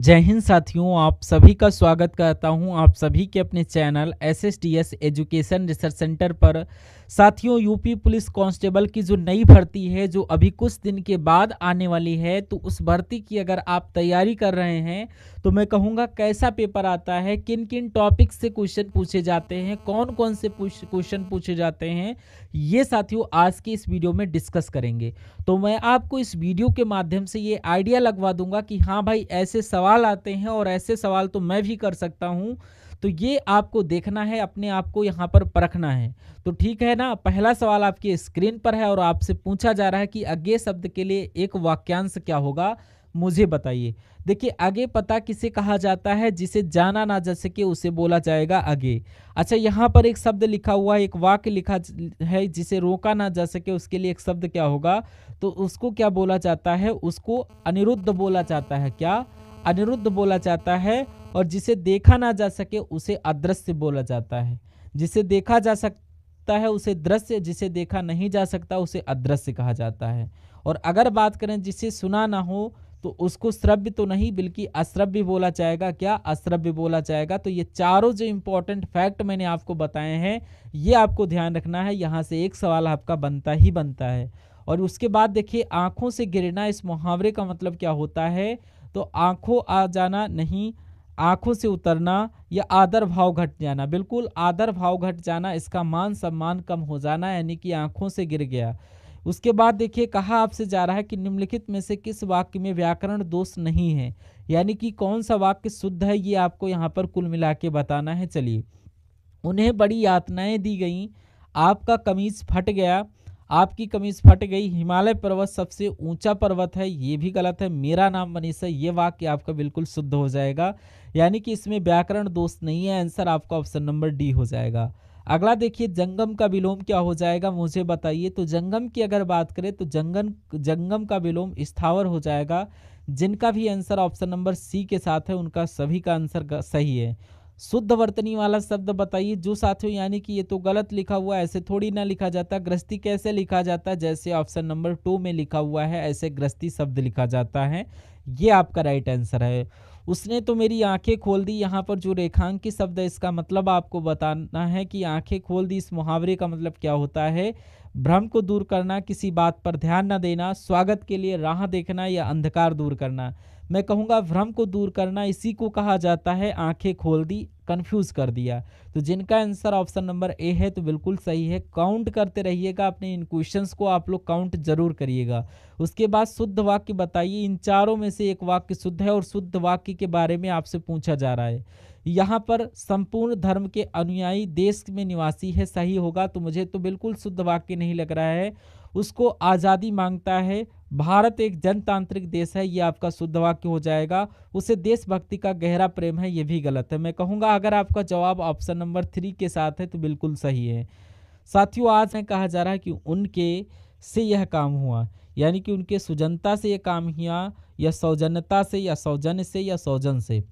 जय हिंद साथियों, आप सभी का स्वागत करता हूं आप सभी के अपने channel SSTS education research centre पर। साथियों, यूपी पुलिस कांस्टेबल की जो नई भर्ती है जो अभी कुछ दिन के बाद आने वाली है, तो उस भर्ती की अगर आप तैयारी कर रहे हैं तो मैं कहूँगा कैसा पेपर आता है, किन किन टॉपिक से क्वेश्चन पूछे जाते हैं, कौन कौन से क्वेश्चन पूछे जाते हैं, ये साथियों आज की इस वीडियो में डिस्कस करेंगे। तो मैं आपको इस वीडियो के माध्यम से ये आइडिया लगवा दूंगा कि हाँ भाई, ऐसे सवाल आते हैं और ऐसे सवाल तो मैं भी कर सकता हूँ। तो ये आपको देखना है, अपने आप को यहाँ पर परखना है। तो ठीक है ना, पहला सवाल आपकी स्क्रीन पर है और आपसे पूछा जा रहा है कि अज्ञेय शब्द के लिए एक वाक्यांश क्या होगा, मुझे बताइए। देखिए, अज्ञेय पता किसे कहा जाता है? जिसे जाना ना जा सके उसे बोला जाएगा अज्ञेय। अच्छा, यहाँ पर एक शब्द लिखा हुआ है, एक वाक्य लिखा है, जिसे रोका ना जा सके उसके लिए एक शब्द क्या होगा? तो उसको क्या बोला जाता है? उसको अनिरुद्ध बोला जाता है। क्या? अनिरुद्ध बोला जाता है। और जिसे देखा ना जा सके उसे अदृश्य बोला जाता है। जिसे देखा जा सकता है उसे दृश्य, जिसे देखा नहीं जा सकता उसे अदृश्य कहा जाता है। और अगर बात करें जिसे सुना ना हो तो उसको श्रव्य तो नहीं बल्कि अश्रव्य बोला जाएगा। क्या? अश्रव्य बोला जाएगा। तो ये चारों जो इंपॉर्टेंट फैक्ट मैंने आपको बताए हैं, ये आपको ध्यान रखना है। यहाँ से एक सवाल आपका बनता ही बनता है। और उसके बाद देखिए, आंखों से गिरना, इस मुहावरे का मतलब क्या होता है? तो आंखों आ जाना नहीं, आंखों से उतरना या आदर भाव घट जाना। बिल्कुल, आदर भाव घट जाना, इसका मान सम्मान कम हो जाना, यानी कि आंखों से गिर गया। उसके बाद देखिए, कहा आपसे जा रहा है कि निम्नलिखित में से किस वाक्य में व्याकरण दोष नहीं है, यानी कि कौन सा वाक्य शुद्ध है, ये आपको यहाँ पर कुल मिला के बताना है। चलिए, उन्हें बड़ी यातनाएं दी गईं, आपका कमीज फट गया, आपकी कमीज फट गई, हिमालय पर्वत सबसे ऊंचा पर्वत है, ये भी गलत है, मेरा नाम मनीष है, ये वाक्य आपका बिल्कुल शुद्ध हो जाएगा। यानी कि इसमें व्याकरण दोष नहीं है। आंसर आपका ऑप्शन नंबर डी हो जाएगा। अगला देखिए, जंगम का विलोम क्या हो जाएगा, मुझे बताइए। तो जंगम की अगर बात करें तो जंगम का विलोम स्थावर हो जाएगा। जिनका भी आंसर ऑप्शन नंबर सी के साथ है उनका सभी का आंसर सही है। शुद्ध वर्तनी वाला शब्द बताइए जो साथियों, यानी कि ये तो गलत लिखा हुआ है, ऐसे थोड़ी ना लिखा जाता। गृहस्थी कैसे लिखा जाता है? जैसे ऑप्शन नंबर 2 में लिखा हुआ है, ऐसे गृहस्थी शब्द लिखा जाता है। ये आपका राइट आंसर है। उसने तो मेरी आंखें खोल दी, यहाँ पर जो रेखांकित शब्द है इसका मतलब आपको बताना है कि आंखें खोल दी, इस मुहावरे का मतलब क्या होता है? भ्रम को दूर करना, किसी बात पर ध्यान न देना, स्वागत के लिए राह देखना या अंधकार दूर करना। मैं कहूँगा भ्रम को दूर करना, इसी को कहा जाता है आंखें खोल दी, कंफ्यूज कर दिया। तो जिनका आंसर ऑप्शन नंबर ए है तो बिल्कुल सही है। काउंट करते रहिएगा, अपने इन क्वेश्चंस को आप लोग काउंट जरूर करिएगा। उसके बाद शुद्ध वाक्य बताइए, इन चारों में से एक वाक्य शुद्ध है और शुद्ध वाक्य के बारे में आपसे पूछा जा रहा है। यहाँ पर संपूर्ण धर्म के अनुयायी देश में निवासी है, सही होगा। तो मुझे तो बिल्कुल शुद्ध वाक्य नहीं लग रहा है। उसको आज़ादी मांगता है, भारत एक जनतांत्रिक देश है, ये आपका शुद्ध वाक्य हो जाएगा। उसे देशभक्ति का गहरा प्रेम है, ये भी गलत है। मैं कहूँगा अगर आपका जवाब ऑप्शन नंबर 3 के साथ है तो बिल्कुल सही है। साथियों, आज में कहा जा रहा है कि उनके से यह काम हुआ, यानी कि उनके सुजनता से यह काम हुआ, या सौजन्यता से, या सौजन्य से, या सौजन से।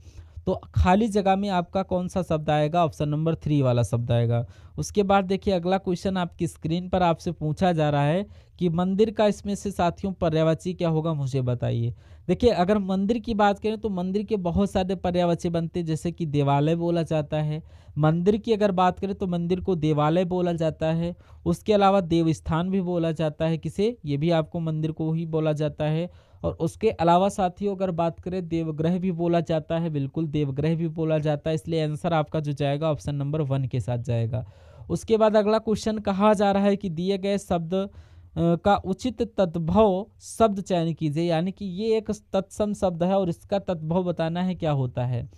तो खाली जगह में आपका कौन सा शब्द आएगा? ऑप्शन नंबर 3 वाला शब्द आएगा। उसके बाद देखिए, अगला क्वेश्चन आपकी स्क्रीन पर आपसे पूछा जा रहा है कि मंदिर का इसमें से साथियों पर्यायवाची क्या होगा, मुझे बताइए। देखिए, अगर मंदिर की बात करें तो मंदिर के बहुत सारे पर्यायवाची बनते हैं, जैसे कि देवालय बोला जाता है। मंदिर की अगर बात करें तो मंदिर को देवालय बोला जाता है। उसके अलावा देवस्थान भी बोला जाता है, किसे? ये भी आपको मंदिर को ही बोला जाता है। और उसके अलावा साथियों अगर बात करें, देवग्रह भी बोला जाता है, बिल्कुल देवग्रह भी बोला जाता है। इसलिए आंसर आपका जो जाएगा ऑप्शन नंबर 1 के साथ जाएगा। उसके बाद अगला क्वेश्चन कहा जा रहा है कि दिए गए शब्द का उचित तद्भव शब्द चयन कीजिए, यानी कि ये एक तत्सम शब्द है और इसका तद्भव बताना है क्या होता है।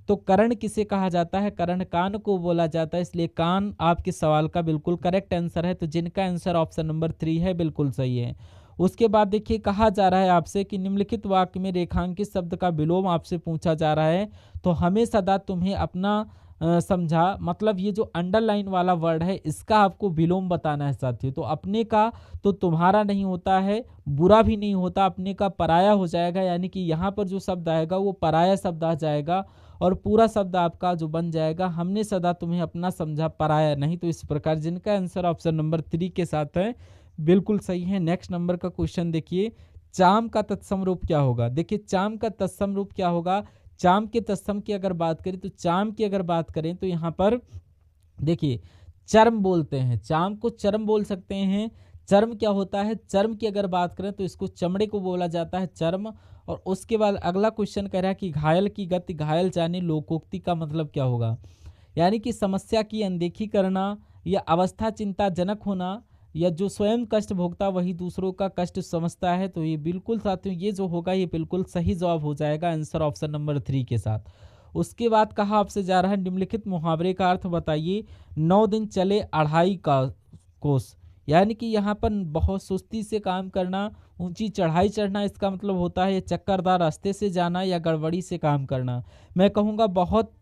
तो कर्ण किसे कहा जाता है? कर्ण कान को बोला जाता है, इसलिए कान आपके सवाल का बिल्कुल करेक्ट आंसर है। तो जिनका आंसर ऑप्शन नंबर 3 है बिल्कुल सही है। उसके बाद देखिए, कहा जा रहा है आपसे कि निम्नलिखित वाक्य में रेखांकित शब्द का विलोम आपसे पूछा जा रहा है। तो हमें सदा तुम्हें अपना समझा, मतलब ये जो अंडरलाइन वाला वर्ड है इसका आपको विलोम बताना है साथियों। तो अपने का तो तुम्हारा नहीं होता है, बुरा भी नहीं होता, अपने का पराया हो जाएगा, यानी कि यहाँ पर जो शब्द आएगा वो पराया शब्द आ जाएगा और पूरा शब्द आपका जो बन जाएगा, हमने सदा तुम्हें अपना समझा, पराया नहीं। तो इस प्रकार जिनका आंसर ऑप्शन नंबर 3 के साथ है बिल्कुल सही है। नेक्स्ट नंबर का क्वेश्चन देखिए, चाम का तत्सम रूप क्या होगा? देखिए, चाम का तत्सम रूप क्या होगा? चाम के तत्सम की अगर बात करें तो चाम की अगर बात करें तो यहाँ पर देखिए चर्म बोलते हैं, चाम को चर्म बोल सकते हैं। चर्म क्या होता है, चर्म की अगर बात करें तो इसको चमड़े को बोला जाता है चर्म। और उसके बाद अगला क्वेश्चन कह रहा है कि घायल की गति घायल जाने लोकोक्ति का मतलब क्या होगा, यानी कि समस्या की अनदेखी करना या अवस्था चिंताजनक होना या जो स्वयं कष्ट भोगता वही दूसरों का कष्ट समझता है। तो ये बिल्कुल साथियों ये जो होगा ये बिल्कुल सही जवाब हो जाएगा आंसर ऑप्शन नंबर 3 के साथ। उसके बाद कहा आपसे जा रहा है निम्नलिखित मुहावरे का अर्थ बताइए। 9 दिन चले अढ़ाई का कोस, यानी कि यहाँ पर बहुत सुस्ती से काम करना, ऊंची चढ़ाई चढ़ना, इसका मतलब होता है चक्करदार रास्ते से जाना या गड़बड़ी से काम करना। मैं कहूँगा बहुत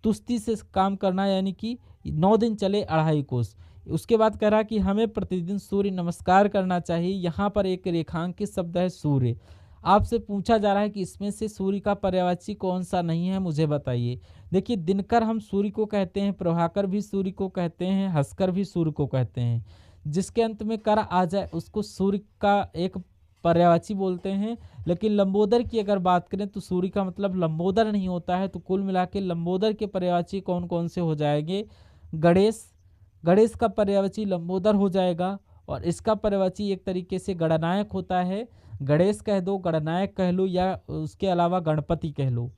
तुस्ती से काम करना, यानी कि 9 दिन चले अढ़ाई कोस। उसके बाद कह रहा कि हमें प्रतिदिन सूर्य नमस्कार करना चाहिए। यहाँ पर एक रेखांकित शब्द है सूर्य। आपसे पूछा जा रहा है कि इसमें से सूर्य का पर्यायवाची कौन सा नहीं है, मुझे बताइए। देखिए दिनकर हम सूर्य को कहते हैं, प्रभाकर भी सूर्य को कहते हैं, हंसकर भी सूर्य को कहते हैं। जिसके अंत में कर आ जाए उसको सूर्य का एक पर्यायवाची बोलते हैं। लेकिन लंबोदर की अगर बात करें तो सूर्य का मतलब लंबोदर नहीं होता है। तो कुल मिला के लंबोदर के पर्यायवाची कौन कौन से हो जाएंगे, गणेश, गणेश का पर्यायवाची लंबोदर हो जाएगा। और इसका पर्यायवाची एक तरीके से गणनायक होता है, गणेश कह दो, गणनायक कह लो, या उसके अलावा गणपति कह लो,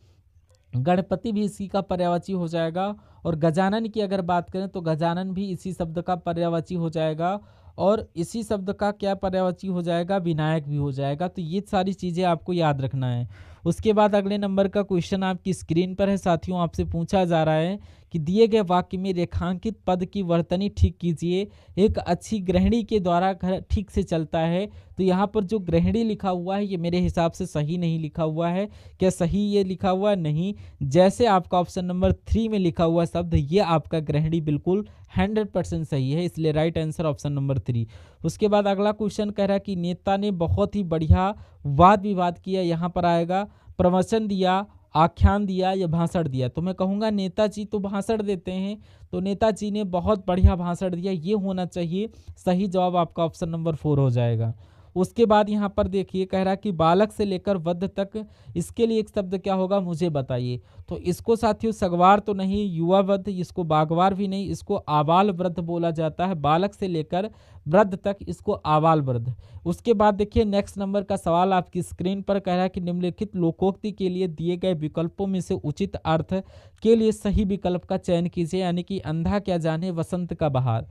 गणपति भी इसी का पर्यायवाची हो जाएगा। और गजानन की अगर बात करें तो गजानन भी इसी शब्द का पर्यायवाची हो जाएगा। और इसी शब्द का क्या पर्यायवाची हो जाएगा, विनायक भी हो जाएगा। तो ये सारी चीज़ें आपको याद रखना है। उसके बाद अगले नंबर का क्वेश्चन आपकी स्क्रीन पर है साथियों। आपसे पूछा जा रहा है कि दिए गए वाक्य में रेखांकित पद की वर्तनी ठीक कीजिए। एक अच्छी गृहिणी के द्वारा घर ठीक से चलता है। तो यहाँ पर जो गृहिणी लिखा हुआ है ये मेरे हिसाब से सही नहीं लिखा हुआ है। क्या सही ये लिखा हुआ है? नहीं। जैसे आपका ऑप्शन नंबर 3 में लिखा हुआ शब्द ये आपका गृहिणी बिल्कुल 100% सही है, इसलिए राइट आंसर ऑप्शन नंबर 3। उसके बाद अगला क्वेश्चन कह रहा है कि नेता ने बहुत ही बढ़िया वाद विवाद किया। यहाँ पर आएगा प्रवचन दिया, आख्यान दिया या भाषण दिया। तो मैं कहूँगा नेताजी तो भाषण देते हैं, तो नेताजी ने बहुत बढ़िया भाषण दिया, ये होना चाहिए। सही जवाब आपका ऑप्शन नंबर 4 हो जाएगा। उसके बाद यहाँ पर देखिए कह रहा है कि बालक से लेकर वृद्ध तक, इसके लिए एक शब्द क्या होगा मुझे बताइए। तो इसको साथियों सगवार तो नहीं, युवा वृद्ध, इसको बागवार भी नहीं, इसको आबाल वृद्ध बोला जाता है। बालक से लेकर वृद्ध तक इसको आबाल वृद्ध। उसके बाद देखिए नेक्स्ट नंबर का सवाल आपकी स्क्रीन पर कह रहा है कि निम्नलिखित लोकोक्ति के लिए दिए गए विकल्पों में से उचित अर्थ के लिए सही विकल्प का चयन कीजिए। यानी कि अंधा क्या जाने वसंत का बहार,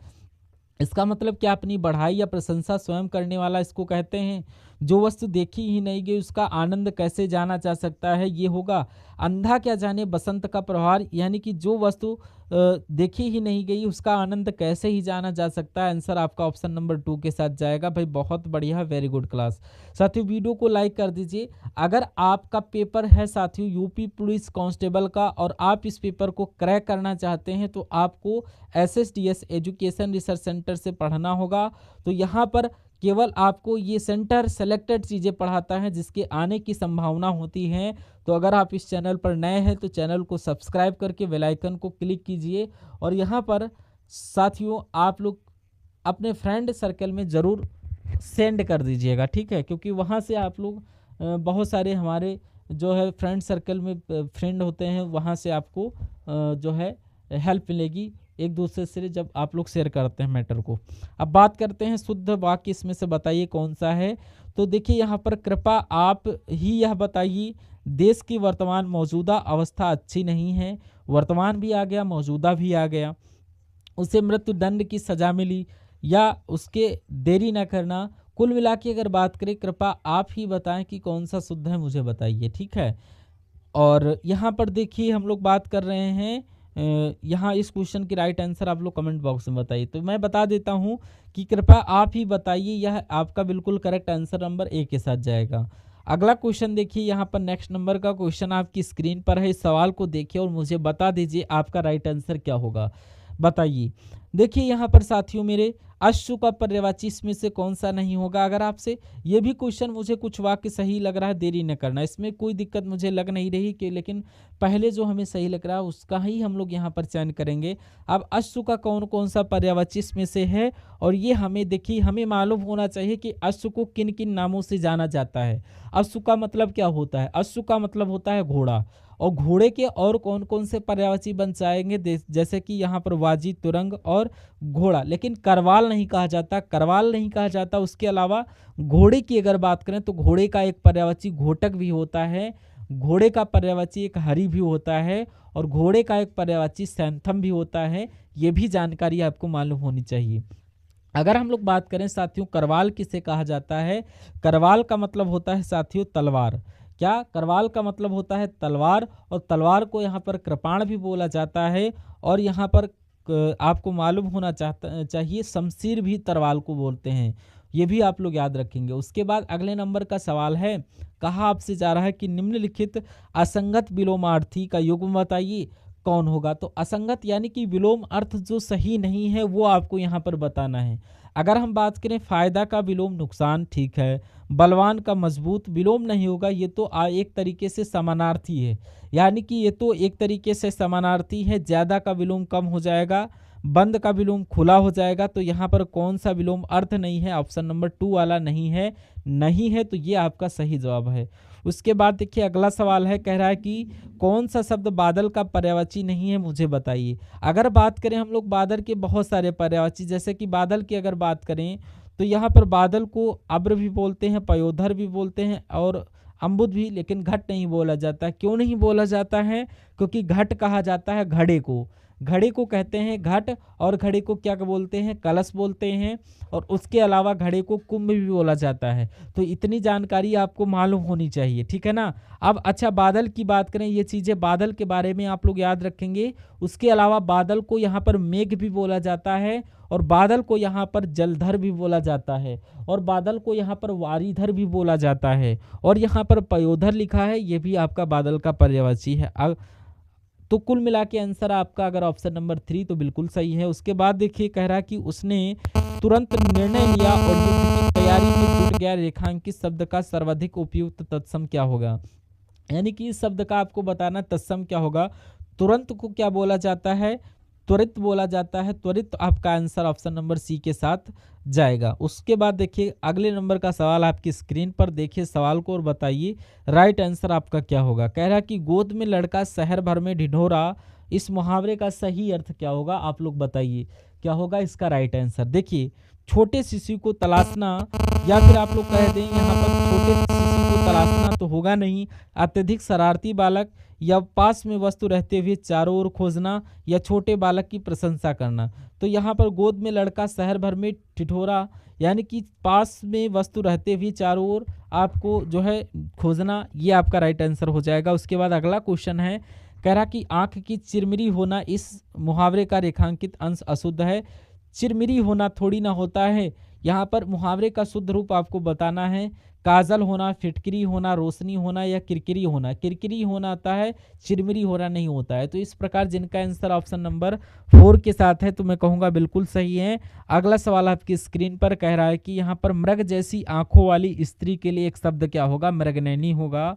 इसका मतलब क्या अपनी बढ़ाई या प्रशंसा स्वयं करने वाला इसको कहते हैं। जो वस्तु देखी ही नहीं गई उसका आनंद कैसे जाना जा सकता है, ये होगा अंधा क्या जाने बसंत का प्रहार। यानी कि जो वस्तु देखी ही नहीं गई उसका आनंद कैसे ही जाना जा सकता है। आंसर आपका ऑप्शन नंबर 2 के साथ जाएगा। भाई बहुत बढ़िया, वेरी गुड क्लास। साथियों वीडियो को लाइक कर दीजिए। अगर आपका पेपर है साथियों यूपी पुलिस कांस्टेबल का और आप इस पेपर को क्रैक करना चाहते हैं तो आपको SSDS एजुकेशन रिसर्च सेंटर से पढ़ना होगा। तो यहाँ पर केवल आपको ये सेंटर सेलेक्टेड चीज़ें पढ़ाता है जिसके आने की संभावना होती है। तो अगर आप इस चैनल पर नए हैं तो चैनल को सब्सक्राइब करके बेल आइकन को क्लिक कीजिए। और यहाँ पर साथियों आप लोग अपने फ्रेंड सर्कल में ज़रूर सेंड कर दीजिएगा, ठीक है, क्योंकि वहाँ से आप लोग बहुत सारे हमारे जो है फ्रेंड सर्कल में फ्रेंड होते हैं, वहाँ से आपको जो है हेल्प मिलेगी एक दूसरे से जब आप लोग शेयर करते हैं मैटर को। अब बात करते हैं शुद्ध वाक्य, इसमें से बताइए कौन सा है। तो देखिए यहाँ पर कृपा आप ही यह बताइए देश की वर्तमान मौजूदा अवस्था अच्छी नहीं है। वर्तमान भी आ गया, मौजूदा भी आ गया। उसे मृत्युदंड की सजा मिली या उसके देरी न करना। कुल मिला के अगर बात करें कृपा आप ही बताएं कि कौन सा शुद्ध है, मुझे बताइए, ठीक है। और यहाँ पर देखिए हम लोग बात कर रहे हैं यहाँ इस क्वेश्चन की राइट आंसर आप लोग कमेंट बॉक्स में बताइए। तो मैं बता देता हूँ कि कृपया आप ही बताइए, यह आपका बिल्कुल करेक्ट आंसर नंबर 1 के साथ जाएगा। अगला क्वेश्चन देखिए यहाँ पर नेक्स्ट नंबर का क्वेश्चन आपकी स्क्रीन पर है। इस सवाल को देखिए और मुझे बता दीजिए आपका राइट आंसर क्या होगा, बताइए। देखिए यहाँ पर साथियों मेरे अश्व का पर्यायवाची इसमें से कौन सा नहीं होगा। अगर आपसे ये भी क्वेश्चन मुझे कुछ वाक्य सही लग रहा है, देरी न करना, इसमें कोई दिक्कत मुझे लग नहीं रही कि, लेकिन पहले जो हमें सही लग रहा है उसका ही हम लोग यहाँ पर चयन करेंगे। अब अश्व का कौन कौन सा पर्यायवाची इसमें से है, और ये हमें देखिए हमें मालूम होना चाहिए कि अश्व को किन किन नामों से जाना जाता है। अश्व का मतलब क्या होता है, अश्व का मतलब होता है घोड़ा, और घोड़े के और कौन कौन से पर्यायवाची बन जाएंगे, जैसे कि यहाँ पर वाजी, तुरंग और घोड़ा, लेकिन करवाल नहीं कहा जाता, करवाल नहीं कहा जाता। उसके अलावा घोड़े की अगर बात करें तो घोड़े का एक पर्यायवाची घोटक भी होता है, घोड़े का पर्यायवाची एक हरी भी होता है, और घोड़े का एक पर्यायवाची सैंथम भी होता है। ये भी जानकारी आपको मालूम होनी चाहिए। अगर हम लोग बात करें साथियों करवाल किसे कहा जाता है, करवाल का मतलब होता है साथियों तलवार। क्या, करवाल का मतलब होता है तलवार, और तलवार को यहाँ पर कृपाण भी बोला जाता है, और यहाँ पर आपको मालूम होना चाहिए शमशीर भी तरवाल को बोलते हैं। ये भी आप लोग याद रखेंगे। उसके बाद अगले नंबर का सवाल है, कहा आपसे जा रहा है कि निम्नलिखित असंगत विलोमार्थी का युग्म बताइए कौन होगा। तो असंगत यानी कि विलोम अर्थ जो सही नहीं है वो आपको यहाँ पर बताना है। अगर हम बात करें फायदा का विलोम नुकसान, ठीक है। बलवान का मजबूत, विलोम नहीं होगा, ये तो एक तरीके से समानार्थी है, यानी कि ये तो एक तरीके से समानार्थी है। ज्यादा का विलोम कम हो जाएगा, बंद का विलोम खुला हो जाएगा। तो यहाँ पर कौन सा विलोम अर्थ नहीं है, ऑप्शन नंबर 2 वाला नहीं है, नहीं है, तो ये आपका सही जवाब है। उसके बाद देखिए अगला सवाल है, कह रहा है कि कौन सा शब्द बादल का पर्यायवाची नहीं है, मुझे बताइए। अगर बात करें हम लोग बादल के बहुत सारे पर्यायवाची, जैसे कि बादल की अगर बात करें तो यहाँ पर बादल को अब्र भी बोलते हैं, पयोधर भी बोलते हैं, और अम्बुद भी, लेकिन घट नहीं बोला जाता। क्यों नहीं बोला जाता है, क्योंकि घट कहा जाता है घड़े को, घड़े को कहते हैं घट, और घड़े को क्या बोलते हैं, कलश बोलते हैं, और उसके अलावा घड़े को कुंभ भी बोला जाता है। तो इतनी जानकारी आपको मालूम होनी चाहिए, ठीक है ना। अब अच्छा बादल की बात करें, ये चीज़ें बादल के बारे में आप लोग याद रखेंगे। उसके अलावा बादल को यहाँ पर मेघ भी बोला जाता है, और बादल को यहाँ पर जलधर भी बोला जाता है, और बादल को यहाँ पर वारीधर भी बोला जाता है, और यहाँ पर पयोधर लिखा है, ये भी आपका बादल का पर्यायवाची है। तो कुल मिला के आंसर आपका अगर ऑप्शन नंबर 3 तो बिल्कुल सही है। उसके बाद देखिए कह रहा कि उसने तुरंत निर्णय लिया और युद्ध की तैयारी में जुट गया, रेखांकित शब्द का सर्वाधिक उपयुक्त तत्सम क्या होगा। यानी कि इस शब्द का आपको बताना तत्सम क्या होगा। तुरंत को क्या बोला जाता है, त्वरित बोला जाता है, त्वरित आपका आंसर ऑप्शन नंबर सी के साथ जाएगा। उसके बाद देखिए अगले नंबर का सवाल आपकी स्क्रीन पर देखिए सवाल को और बताइए राइट आंसर आपका क्या होगा। कह रहा कि गोद में लड़का शहर भर में ढिढोरा, इस मुहावरे का सही अर्थ क्या होगा, आप लोग बताइए क्या होगा इसका राइट आंसर। देखिए छोटे शिशु को तलाशना, या फिर आप लोग कह दें यहाँ पर छोटे शिशु को तलाशना तो होगा नहीं, अत्यधिक शरारती बालक, या पास में वस्तु रहते हुए चारों ओर खोजना, या छोटे बालक की प्रशंसा करना। तो यहाँ पर गोद में लड़का शहर भर में ठिठोरा, यानी कि पास में वस्तु रहते हुए चारों ओर आपको जो है खोजना, ये आपका राइट आंसर हो जाएगा। उसके बाद अगला क्वेश्चन है, कह रहा कि आंख की चिरमिरी होना इस मुहावरे का रेखांकित अंश अशुद्ध है। चिरमिरी होना थोड़ी ना होता है, यहाँ पर मुहावरे का शुद्ध रूप आपको बताना है। काजल होना, फिटकरी होना, रोशनी होना, या किरकिरी होना। किरकिरी होना आता है, चिरमिरी होना नहीं होता है। तो इस प्रकार जिनका आंसर ऑप्शन नंबर 4 के साथ है तो मैं कहूँगा बिल्कुल सही है। अगला सवाल आपकी स्क्रीन पर कह रहा है कि यहाँ पर मृग जैसी आंखों वाली स्त्री के लिए एक शब्द क्या होगा, मृगनयनी होगा,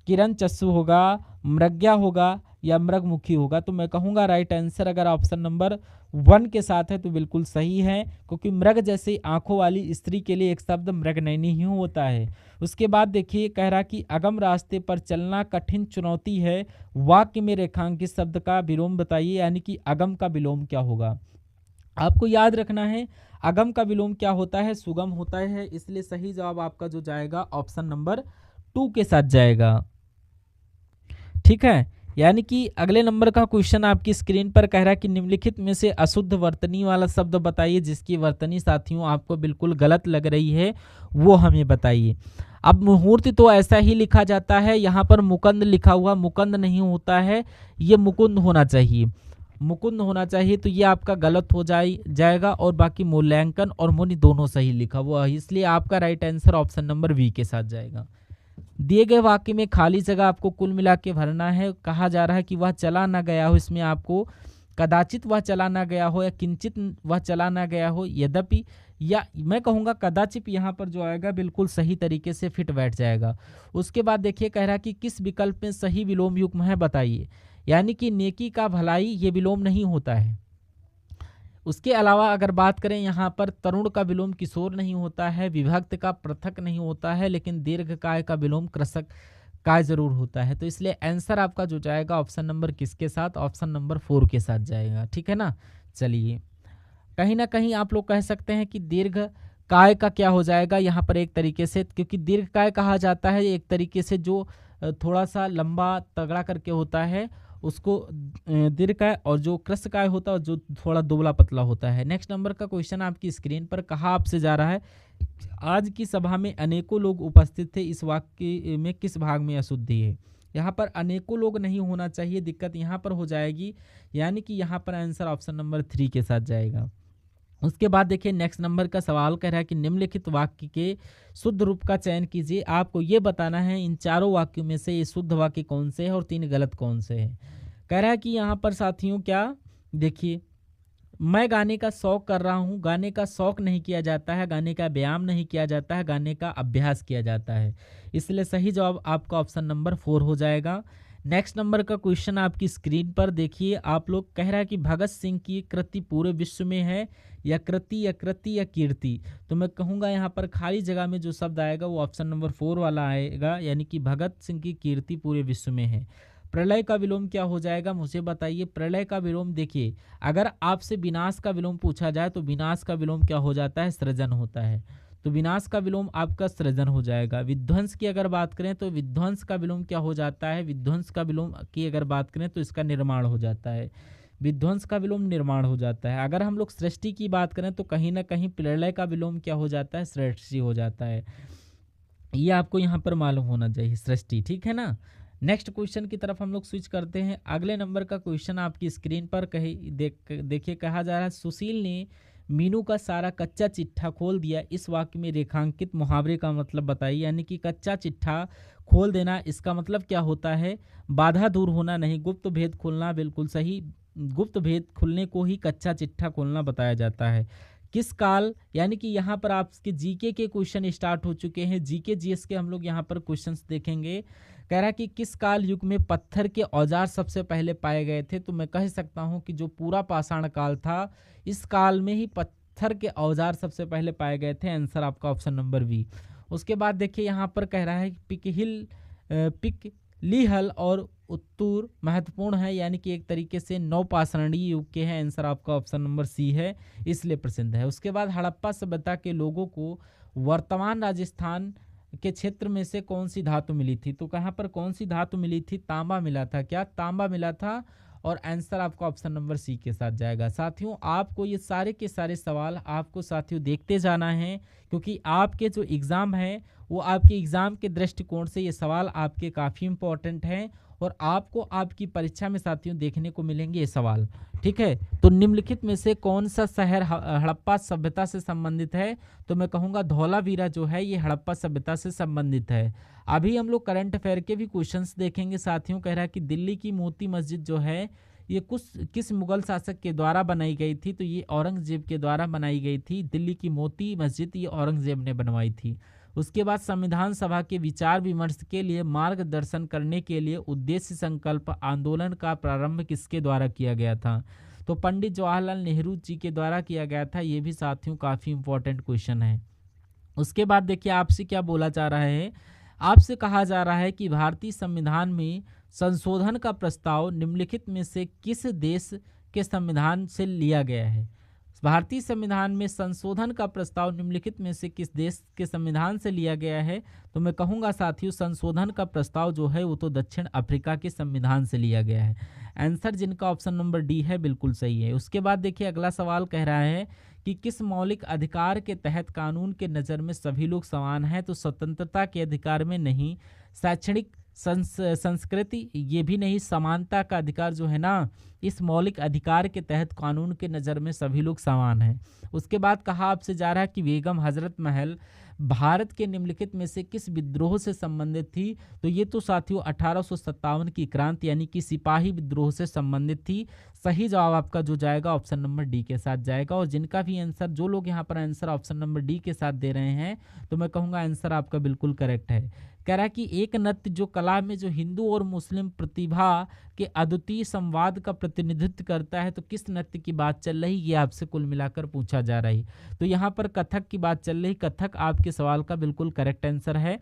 किरण चस्सु होगा, मृग्या होगा, या मृगमुखी होगा। तो मैं कहूँगा राइट आंसर अगर ऑप्शन नंबर 1 के साथ है तो बिल्कुल सही है, क्योंकि मृग जैसे आंखों वाली स्त्री के लिए एक शब्द मृगनयनी ही होता है। उसके बाद देखिए कह रहा कि अगम रास्ते पर चलना कठिन चुनौती है, वाक्य में रेखांकित शब्द का विलोम बताइए, यानी कि अगम का विलोम क्या होगा। आपको याद रखना है अगम का विलोम क्या होता है, सुगम होता है, इसलिए सही जवाब आपका जो जाएगा ऑप्शन नंबर 2 के साथ जाएगा, ठीक है। यानी कि अगले नंबर का क्वेश्चन आपकी स्क्रीन पर कह रहा है कि निम्नलिखित में से अशुद्ध वर्तनी वाला शब्द बताइए, जिसकी वर्तनी साथियों आपको बिल्कुल गलत लग रही है वो हमें बताइए। अब मुहूर्त तो ऐसा ही लिखा जाता है, यहाँ पर मुकुंद लिखा हुआ, मुकुंद नहीं होता है, ये मुकुंद होना चाहिए, मुकुंद होना चाहिए। तो ये आपका गलत हो जाएगा, और बाकी मूल्यांकन और मुनि दोनों सही लिखा हुआ है, इसलिए आपका right answer option number B के साथ जाएगा। दिए गए वाक्य में खाली जगह आपको कुल मिला के भरना है। कहा जा रहा है कि वह चला ना गया हो, इसमें आपको कदाचित वह चला ना गया हो या किंचित वह चला ना गया हो, यद्यपि, या मैं कहूँगा कदाचित यहाँ पर जो आएगा बिल्कुल सही तरीके से फिट बैठ जाएगा। उसके बाद देखिए कह रहा है कि किस विकल्प में सही विलोम युग्म है बताइए, यानी कि नेकी का भलाई ये विलोम नहीं होता है। उसके अलावा अगर बात करें यहाँ पर तरुण का विलोम किशोर नहीं होता है, विभक्त का पृथक नहीं होता है, लेकिन दीर्घकाय का विलोम कृषक काय जरूर होता है। तो इसलिए आंसर आपका जो जाएगा ऑप्शन नंबर किसके साथ, ऑप्शन नंबर 4 के साथ जाएगा, ठीक है ना। चलिए, कहीं ना कहीं आप लोग कह सकते हैं कि दीर्घ काय का क्या हो जाएगा यहाँ पर एक तरीके से, क्योंकि दीर्घ काय कहा जाता है एक तरीके से जो थोड़ा सा लंबा तगड़ा करके होता है उसको दीर्घ काय, और जो कृष्ण काय होता है जो थोड़ा दुबला पतला होता है। नेक्स्ट नंबर का क्वेश्चन आपकी स्क्रीन पर कहा आपसे जा रहा है, आज की सभा में अनेकों लोग उपस्थित थे, इस वाक्य में किस भाग में अशुद्धि है। यहाँ पर अनेकों लोग नहीं होना चाहिए, दिक्कत यहाँ पर हो जाएगी, यानी कि यहाँ पर आंसर ऑप्शन नंबर 3 के साथ जाएगा। उसके बाद देखिए नेक्स्ट नंबर का सवाल कह रहा है कि निम्नलिखित वाक्य के शुद्ध रूप का चयन कीजिए। आपको ये बताना है इन चारों वाक्यों में से ये शुद्ध वाक्य कौन से हैं और 3 गलत कौन से हैं। कह रहा है कि यहाँ पर साथियों क्या देखिए, मैं गाने का शौक कर रहा हूँ, गाने का शौक नहीं किया जाता है, गाने का व्यायाम नहीं किया जाता है, गाने का अभ्यास किया जाता है। इसलिए सही जवाब आपका ऑप्शन नंबर 4 हो जाएगा। नेक्स्ट नंबर का क्वेश्चन आपकी स्क्रीन पर देखिए, आप लोग कह रहा है कि भगत सिंह की कृति पूरे विश्व में है, या कृति या कृति या कीर्ति। तो मैं कहूँगा यहाँ पर खाली जगह में जो शब्द आएगा वो ऑप्शन नंबर 4 वाला आएगा, यानी कि भगत सिंह की कीर्ति पूरे विश्व में है। प्रलय का विलोम क्या हो जाएगा मुझे बताइए। प्रलय का विलोम देखिए, अगर आपसे विनाश का विलोम पूछा जाए तो विनाश का विलोम क्या हो जाता है, सृजन होता है। तो विनाश का विलोम आपका सृजन हो जाएगा। विध्वंस की अगर बात करें तो विध्वंस का विलोम क्या हो जाता है, विध्वंस का विलोम की अगर बात करें तो इसका निर्माण हो जाता है। विध्वंस का विलोम निर्माण हो जाता है। अगर हम लोग सृष्टि की बात करें तो कहीं ना कहीं प्रलय का विलोम क्या हो जाता है, सृष्टि हो जाता है। ये आपको यहाँ पर मालूम होना चाहिए, सृष्टि, ठीक है ना। नेक्स्ट क्वेश्चन की तरफ हम लोग स्विच करते हैं। अगले नंबर का क्वेश्चन आपकी स्क्रीन पर देखिए कहा जा रहा है, सुशील ने मीनू का सारा कच्चा चिट्ठा खोल दिया, इस वाक्य में रेखांकित मुहावरे का मतलब बताइए। यानी कि कच्चा चिट्ठा खोल देना, इसका मतलब क्या होता है, बाधा दूर होना नहीं, गुप्त भेद खोलना, बिल्कुल सही। गुप्त भेद खुलने को ही कच्चा चिट्ठा खोलना बताया जाता है। किस काल, यानी कि यहाँ पर आपके जीके के क्वेश्चन स्टार्ट हो चुके हैं, जीके जीएस के हम लोग यहाँ पर क्वेश्चंस देखेंगे। कह रहा है कि किस काल युग में पत्थर के औजार सबसे पहले पाए गए थे। तो मैं कह सकता हूँ कि जो पूरा पाषाण काल था, इस काल में ही पत्थर के औजार सबसे पहले पाए गए थे। आंसर आपका ऑप्शन नंबर बी। उसके बाद देखिए यहाँ पर कह रहा है पिकलिहल और उत्तूर महत्वपूर्ण है, यानी कि एक तरीके से नवपाषाणीय युग के हैं। आंसर आपका ऑप्शन नंबर सी है, इसलिए प्रसिद्ध है। उसके बाद हड़प्पा सभ्यता के लोगों को वर्तमान राजस्थान के क्षेत्र में से कौन सी धातु मिली थी। तो कहाँ पर कौन सी धातु मिली थी, तांबा मिला था। क्या तांबा मिला था, और आंसर आपका ऑप्शन नंबर सी के साथ जाएगा। साथियों आपको ये सारे के सारे सवाल आपको साथियों देखते जाना है, क्योंकि आपके जो एग्ज़ाम है वो आपके एग्ज़ाम के दृष्टिकोण से ये सवाल आपके काफ़ी इंपॉर्टेंट हैं, और आपको आपकी परीक्षा में साथियों देखने को मिलेंगे ये सवाल, ठीक है। तो निम्नलिखित में से कौन सा शहर हड़प्पा सभ्यता से संबंधित है। तो मैं कहूँगा धौलावीरा जो है ये हड़प्पा सभ्यता से संबंधित है। अभी हम लोग करंट अफेयर के भी क्वेश्चंस देखेंगे साथियों। कह रहा है कि दिल्ली की मोती मस्जिद जो है ये किस मुगल शासक के द्वारा बनाई गई थी। तो ये औरंगजेब के द्वारा बनाई गई थी। दिल्ली की मोती मस्जिद ये औरंगजेब ने बनवाई थी। उसके बाद संविधान सभा के विचार विमर्श के लिए मार्गदर्शन करने के लिए उद्देश्य संकल्प आंदोलन का प्रारंभ किसके द्वारा किया गया था। तो पंडित जवाहरलाल नेहरू जी के द्वारा किया गया था। ये भी साथियों काफ़ी इंपॉर्टेंट क्वेश्चन है। उसके बाद देखिए आपसे क्या बोला जा रहा है, आपसे कहा जा रहा है कि भारतीय संविधान में संशोधन का प्रस्ताव निम्नलिखित में से किस देश के संविधान से लिया गया है। भारतीय संविधान में संशोधन का प्रस्ताव निम्नलिखित में से किस देश के संविधान से लिया गया है। तो मैं कहूँगा साथियों संशोधन का प्रस्ताव जो है वो तो दक्षिण अफ्रीका के संविधान से लिया गया है। आंसर जिनका ऑप्शन नंबर डी है बिल्कुल सही है। उसके बाद देखिए अगला सवाल कह रहा है कि किस मौलिक अधिकार के तहत कानून के नज़र में सभी लोग समान हैं। तो स्वतंत्रता के अधिकार में नहीं, शैक्षणिक संस्कृति ये भी नहीं, समानता का अधिकार जो है ना, इस मौलिक अधिकार के तहत कानून के नज़र में सभी लोग समान हैं। उसके बाद कहा आपसे जा रहा है कि बेगम हजरत महल भारत के निम्नलिखित में से किस विद्रोह से संबंधित थी? तो ये तो साथियों 1857 की क्रांति यानी कि सिपाही विद्रोह से संबंधित थी। सही जवाब आपका जो जाएगा ऑप्शन नंबर डी के साथ जाएगा। और जिनका भी आंसर, जो लोग यहाँ पर आंसर ऑप्शन नंबर डी के साथ दे रहे हैं, तो मैं कहूँगा आंसर आपका बिल्कुल करेक्ट है। कह रहा है कि एक नृत्य जो कला में जो हिंदू और मुस्लिम प्रतिभा के अद्वितीय संवाद का प्रतिनिधित्व करता है, तो किस नृत्य की बात चल रही, ये आपसे कुल मिलाकर पूछा जा रहा है। तो यहाँ पर कथक की बात चल रही। कथक आपके सवाल का बिल्कुल करेक्ट आंसर है।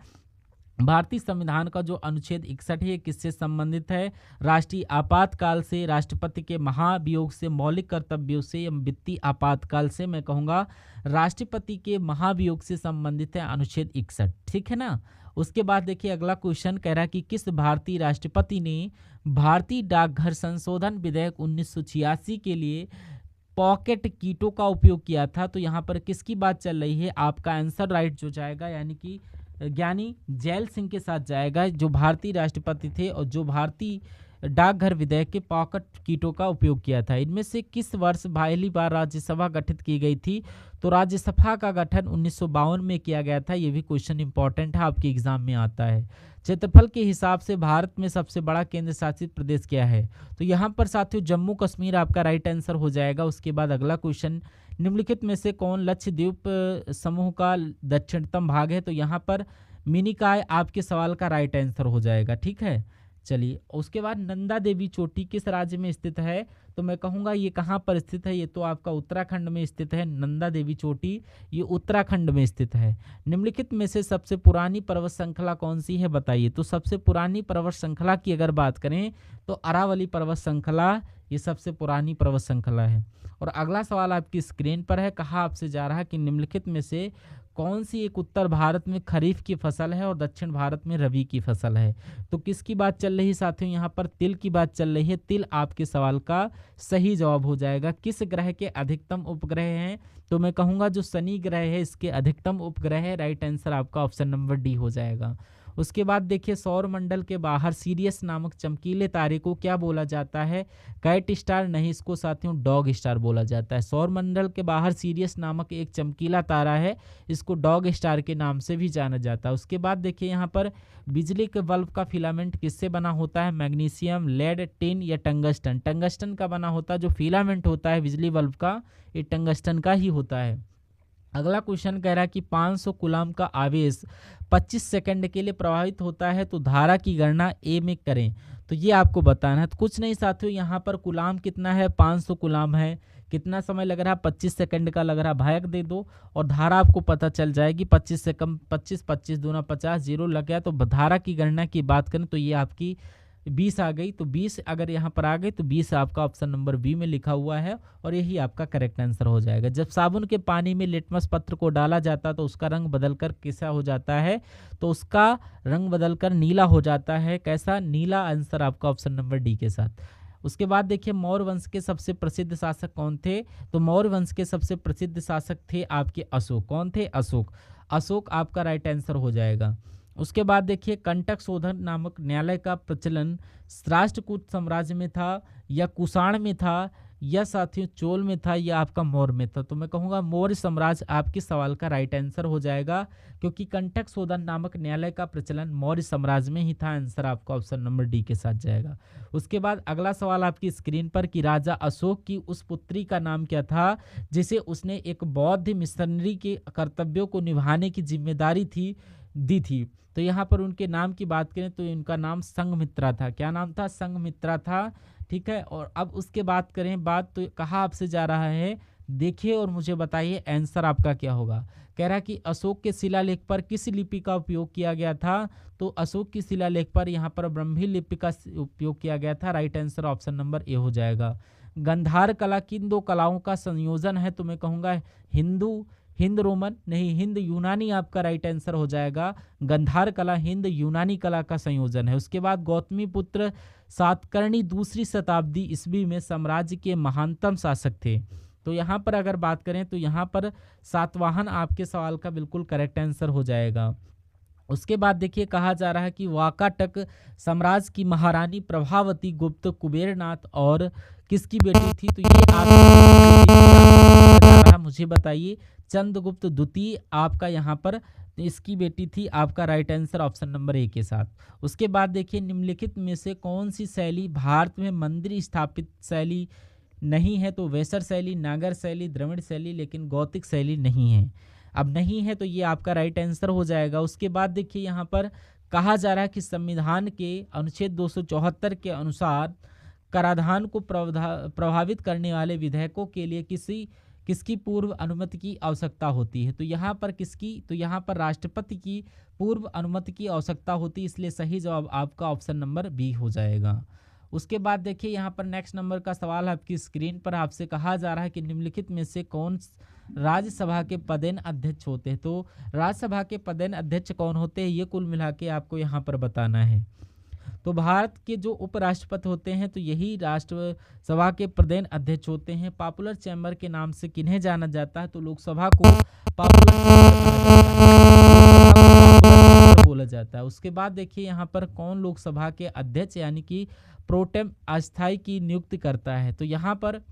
भारतीय संविधान का जो अनुच्छेद 61 है, किससे संबंधित है? राष्ट्रीय आपातकाल से, राष्ट्रपति के महाभियोग से, मौलिक कर्तव्यों से या वित्तीय आपातकाल से? मैं कहूँगा राष्ट्रपति के महाभियोग से संबंधित है अनुच्छेद 61, ठीक है ना। उसके बाद देखिए अगला क्वेश्चन कह रहा है कि किस भारतीय राष्ट्रपति ने भारतीय डाकघर संशोधन विधेयक 1986 के लिए पॉकेट कीटों का उपयोग किया था? तो यहाँ पर किसकी बात चल रही है? आपका आंसर राइट जो जाएगा यानी कि ज्ञानी जैल सिंह के साथ जाएगा, जो भारतीय राष्ट्रपति थे और जो भारतीय डाकघर विधेयक के पॉकेट कीटों का उपयोग किया था। इनमें से किस वर्ष पहली बार राज्यसभा गठित की गई थी? तो राज्यसभा का गठन 1952 में किया गया था। ये भी क्वेश्चन इंपॉर्टेंट है, आपके एग्जाम में आता है। क्षेत्रफल के हिसाब से भारत में सबसे बड़ा केंद्र शासित प्रदेश क्या है? तो यहाँ पर साथियों जम्मू कश्मीर आपका राइट आंसर हो जाएगा। उसके बाद अगला क्वेश्चन, निम्नलिखित में से कौन लक्षद्वीप समूह का दक्षिणतम भाग है? तो यहाँ पर मिनिकॉय आपके सवाल का राइट आंसर हो जाएगा, ठीक है। चलिए उसके बाद नंदा देवी चोटी किस राज्य में स्थित है? तो मैं कहूँगा ये कहाँ पर स्थित है? ये तो आपका उत्तराखंड में स्थित है। नंदा देवी चोटी ये उत्तराखंड में स्थित है। निम्नलिखित में से सबसे पुरानी पर्वत श्रृंखला कौन सी है, बताइए। तो सबसे पुरानी पर्वत श्रृंखला की अगर बात करें तो अरावली पर्वत श्रृंखला ये सबसे पुरानी पर्वत श्रृंखला है। और अगला सवाल आपकी स्क्रीन पर है, कहा आपसे जा रहा है कि निम्नलिखित में से कौन सी एक उत्तर भारत में खरीफ की फसल है और दक्षिण भारत में रबी की फसल है? तो किसकी बात चल रही है साथियों? यहाँ पर तिल की बात चल रही है। तिल आपके सवाल का सही जवाब हो जाएगा। किस ग्रह के अधिकतम उपग्रह हैं? तो मैं कहूँगा जो शनि ग्रह है इसके अधिकतम उपग्रह है। राइट आंसर आपका ऑप्शन नंबर डी हो जाएगा। उसके बाद देखिए सौर मंडल के बाहर सीरियस नामक चमकीले तारे को क्या बोला जाता है? कैट स्टार नहीं, इसको साथियों डॉग स्टार बोला जाता है। सौर मंडल के बाहर सीरियस नामक एक चमकीला तारा है, इसको डॉग स्टार के नाम से भी जाना जाता है। उसके बाद देखिए यहाँ पर बिजली के बल्ब का फिलामेंट किससे बना होता है? मैग्नीशियम, लेड, टिन या टंगस्टन? टंगस्टन का बना होता है। जो फिलामेंट होता है बिजली बल्ब का, ये टंगस्टन का ही होता है। अगला क्वेश्चन कह रहा है कि 500 कूलम का आवेश 25 सेकंड के लिए प्रवाहित होता है, तो धारा की गणना ए में करें। तो ये आपको बताना है। तो कुछ नहीं साथियों, यहाँ पर कूलम कितना है? 500 कूलम है। कितना समय लग रहा है? 25 सेकंड का लग रहा है। भाग दे दो और धारा आपको पता चल जाएगी। 25 से कम 25, 25 दूना 50, जीरो लग गया। तो धारा की गणना की बात करें तो ये आपकी 20 आ गई। तो 20 अगर यहाँ पर आ गई तो 20 आपका ऑप्शन नंबर बी में लिखा हुआ है और यही आपका करेक्ट आंसर हो जाएगा। जब साबुन के पानी में लिटमस पत्र को डाला जाता है तो उसका रंग बदलकर कैसा हो जाता है? तो उसका रंग बदलकर नीला हो जाता है। कैसा? नीला। आंसर आपका ऑप्शन नंबर डी के साथ। उसके बाद देखिए मौर्य वंश के सबसे प्रसिद्ध शासक कौन थे? तो मौर्य वंश के सबसे प्रसिद्ध शासक थे आपके अशोक। कौन थे? अशोक। अशोक आपका राइट आंसर हो जाएगा। उसके बाद देखिए कंटक शोधन नामक न्यायालय का प्रचलन राष्ट्रकूट साम्राज्य में था या कुषाण में था या साथियों चोल में था या आपका मौर्य में था? तो मैं कहूँगा मौर्य साम्राज्य आपके सवाल का राइट आंसर हो जाएगा, क्योंकि कंटक शोधन नामक न्यायालय का प्रचलन मौर्य साम्राज्य में ही था। आंसर आपका ऑप्शन नंबर डी के साथ जाएगा। उसके बाद अगला सवाल आपकी स्क्रीन पर कि राजा अशोक की उस पुत्री का नाम क्या था जिसे उसने एक बौद्ध मिशनरी के कर्तव्यों को निभाने की जिम्मेदारी दी थी? तो यहाँ पर उनके नाम की बात करें तो उनका नाम संघमित्रा था। क्या नाम था? संघमित्रा था, ठीक है। और अब उसके बात करें तो कहा आपसे जा रहा है, देखिए और मुझे बताइए आंसर आपका क्या होगा। कह रहा है कि अशोक के शिलालेख पर किस लिपि का उपयोग किया गया था? तो अशोक की शिलालेख पर यहाँ पर ब्रह्मी लिपि का उपयोग किया गया था। Right answer option number A हो जाएगा। गंधार कला किन दो कलाओं का संयोजन है? तो मैं कहूँगा हिंद रोमन नहीं, हिंद यूनानी आपका राइट आंसर हो जाएगा। गंधार कला हिंद यूनानी कला का संयोजन है। उसके बाद गौतमी पुत्र सातकर्णी दूसरी शताब्दी ईस्वी में साम्राज्य के महानतम शासक थे। तो यहाँ पर अगर बात करें तो यहाँ पर सातवाहन आपके सवाल का बिल्कुल करेक्ट आंसर हो जाएगा। उसके बाद देखिए कहा जा रहा है कि वाकाटक साम्राज्य की महारानी प्रभावती गुप्त कुबेरनाथ और किसकी बेटी थी? तो ये आप मुझे बताइए। चंद्रगुप्त द्वितीय आपका यहाँ पर तो इसकी बेटी थी आपका right answer option number A के साथ। उसके बाद देखिए निम्नलिखित में से कौन सी शैली भारत में मंदिर स्थापित शैली नहीं है? तो वेसर शैली, नागर शैली, द्रविड़ शैली, लेकिन गौतिक शैली नहीं है। अब नहीं है तो ये आपका राइट आंसर हो जाएगा। उसके बाद देखिए यहाँ पर कहा जा रहा है कि संविधान के अनुच्छेद 274 के अनुसार कराधान को प्रभावित करने वाले विधेयकों के लिए किसकी पूर्व अनुमति की आवश्यकता होती है? तो यहाँ पर किसकी? तो यहाँ पर राष्ट्रपति की पूर्व अनुमति की आवश्यकता होती है, इसलिए सही जवाब आपका ऑप्शन नंबर बी हो जाएगा। उसके बाद देखिए यहाँ पर नेक्स्ट नंबर का सवाल आपकी स्क्रीन पर आपसे कहा जा रहा है कि निम्नलिखित में से कौन राज्यसभा के पदेन अध्यक्ष होते हैं? तो राज्यसभा के पदेन अध्यक्ष कौन होते हैं, ये कुल मिला के आपको यहाँ पर बताना है। तो भारत के जो उपराष्ट्रपति होते हैं तो यही राष्ट्रसभा के प्रदेन अध्यक्ष होते हैं। पॉपुलर चैम्बर के नाम से किन्हें जाना जाता है? तो लोकसभा को पॉपुलर चैम्बर बोला जाता है। उसके बाद देखिए यहाँ पर कौन लोकसभा के अध्यक्ष यानी कि प्रोटेम अस्थाई की नियुक्ति करता है? तो यहाँ पर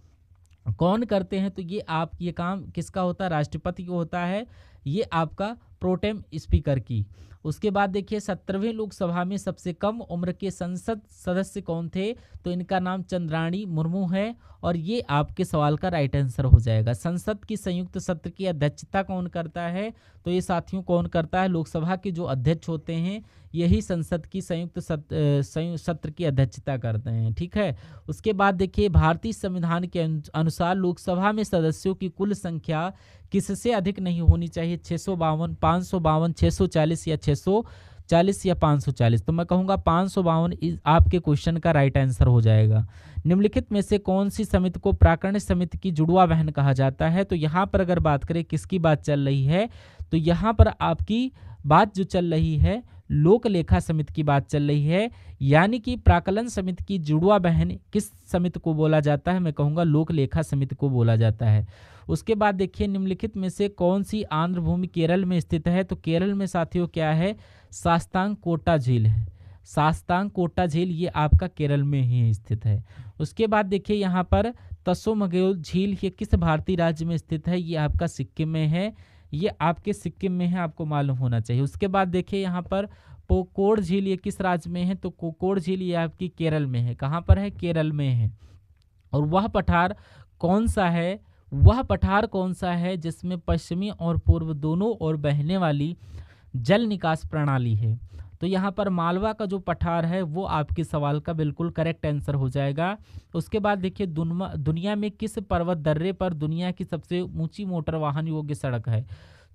कौन करते हैं? तो ये काम किसका होता है? राष्ट्रपति को होता है, ये आपका प्रोटेम स्पीकर की। उसके बाद देखिए 17वें लोकसभा में सबसे कम उम्र के संसद सदस्य कौन थे? तो इनका नाम चंद्राणी मुर्मू है और ये आपके सवाल का राइट आंसर हो जाएगा। संसद की संयुक्त सत्र की अध्यक्षता कौन करता है? तो ये साथियों कौन करता है? लोकसभा के जो अध्यक्ष होते हैं यही संसद की संयुक्त सत्र की अध्यक्षता करते हैं। ठीक है। उसके बाद देखिए भारतीय संविधान के अनुसार लोकसभा में सदस्यों की कुल संख्या किससे अधिक नहीं होनी चाहिए? 652, 552, 640 या 640 या 540? तो मैं कहूँगा 552 आपके क्वेश्चन का राइट आंसर हो जाएगा। निम्नलिखित में से कौन सी समिति को प्राकरण समिति की जुड़वा बहन कहा जाता है? तो यहाँ पर अगर बात करें किसकी बात चल रही है, तो यहाँ पर आपकी बात जो चल रही है लोक लेखा समिति की बात चल रही है, यानी कि प्राकलन समिति की जुड़वा बहन किस समिति को बोला जाता है? मैं कहूँगा लोक लेखा समिति को बोला जाता है। उसके बाद देखिए निम्नलिखित में से कौन सी आंध्र भूमि केरल में स्थित है? तो केरल में साथियों क्या है? शास्तांग कोटा झील है। शास्तांग कोटा झील ये आपका केरल में ही स्थित है। उसके बाद देखिए यहाँ पर तसोमगोल झील ये किस भारतीय राज्य में स्थित है? ये आपका सिक्किम में है, ये आपके सिक्किम में है, आपको मालूम होना चाहिए। उसके बाद देखिए यहाँ पर पोकोड़ झील ये किस राज्य में है? तो कोकोड़ झील ये आपकी केरल में है। कहाँ पर है? केरल में है। और वह पठार कौन सा है? वह पठार कौन सा है जिसमें पश्चिमी और पूर्व दोनों ओर बहने वाली जल निकास प्रणाली है? तो यहाँ पर मालवा का जो पठार है वो आपके सवाल का बिल्कुल करेक्ट आंसर हो जाएगा। उसके बाद देखिए दुनिया में किस पर्वत दर्रे पर दुनिया की सबसे ऊंची मोटर वाहन योग्य सड़क है?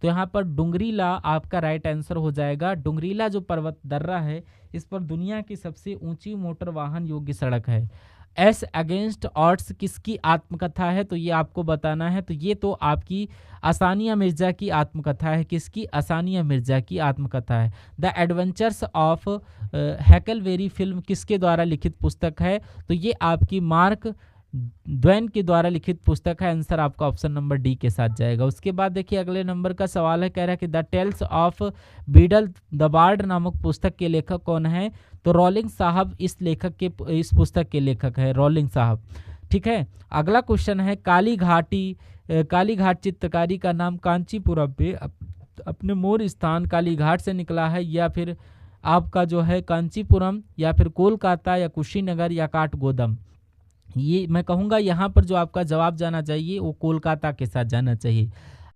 तो यहाँ पर डुंगरीला आपका राइट आंसर हो जाएगा। डुंगरीला जो पर्वत दर्रा है इस पर दुनिया की सबसे ऊंची मोटर वाहन योग्य सड़क है। एस अगेंस्ट ऑड्स किसकी आत्मकथा है? तो ये आपको बताना है। तो ये तो आपकी आसानिया मिर्जा की आत्मकथा है। किसकी? आसानिया मिर्जा की आत्मकथा है। द एडवेंचर्स ऑफ हैकलबेरी फिल्म किसके द्वारा लिखित पुस्तक है? तो ये आपकी मार्क द्वेन के द्वारा लिखित पुस्तक है। आंसर आपका ऑप्शन नंबर डी के साथ जाएगा। उसके बाद देखिए अगले नंबर का सवाल है, कह रहा है कि the tales of Beedle the bard नामक पुस्तक के लेखक कौन है? तो रॉलिंग साहब इस पुस्तक के लेखक है, रॉलिंग साहब। ठीक है। अगला क्वेश्चन है काली घाट चित्रकारी का नाम कांचीपुरम पे अपने मूल स्थान काली घाट से निकला है, या फिर आपका जो है कांचीपुरम, या फिर कोलकाता, या कुशीनगर, या काठगोदाम? ये मैं कहूँगा यहाँ पर जो आपका जवाब जाना चाहिए वो कोलकाता के साथ जाना चाहिए।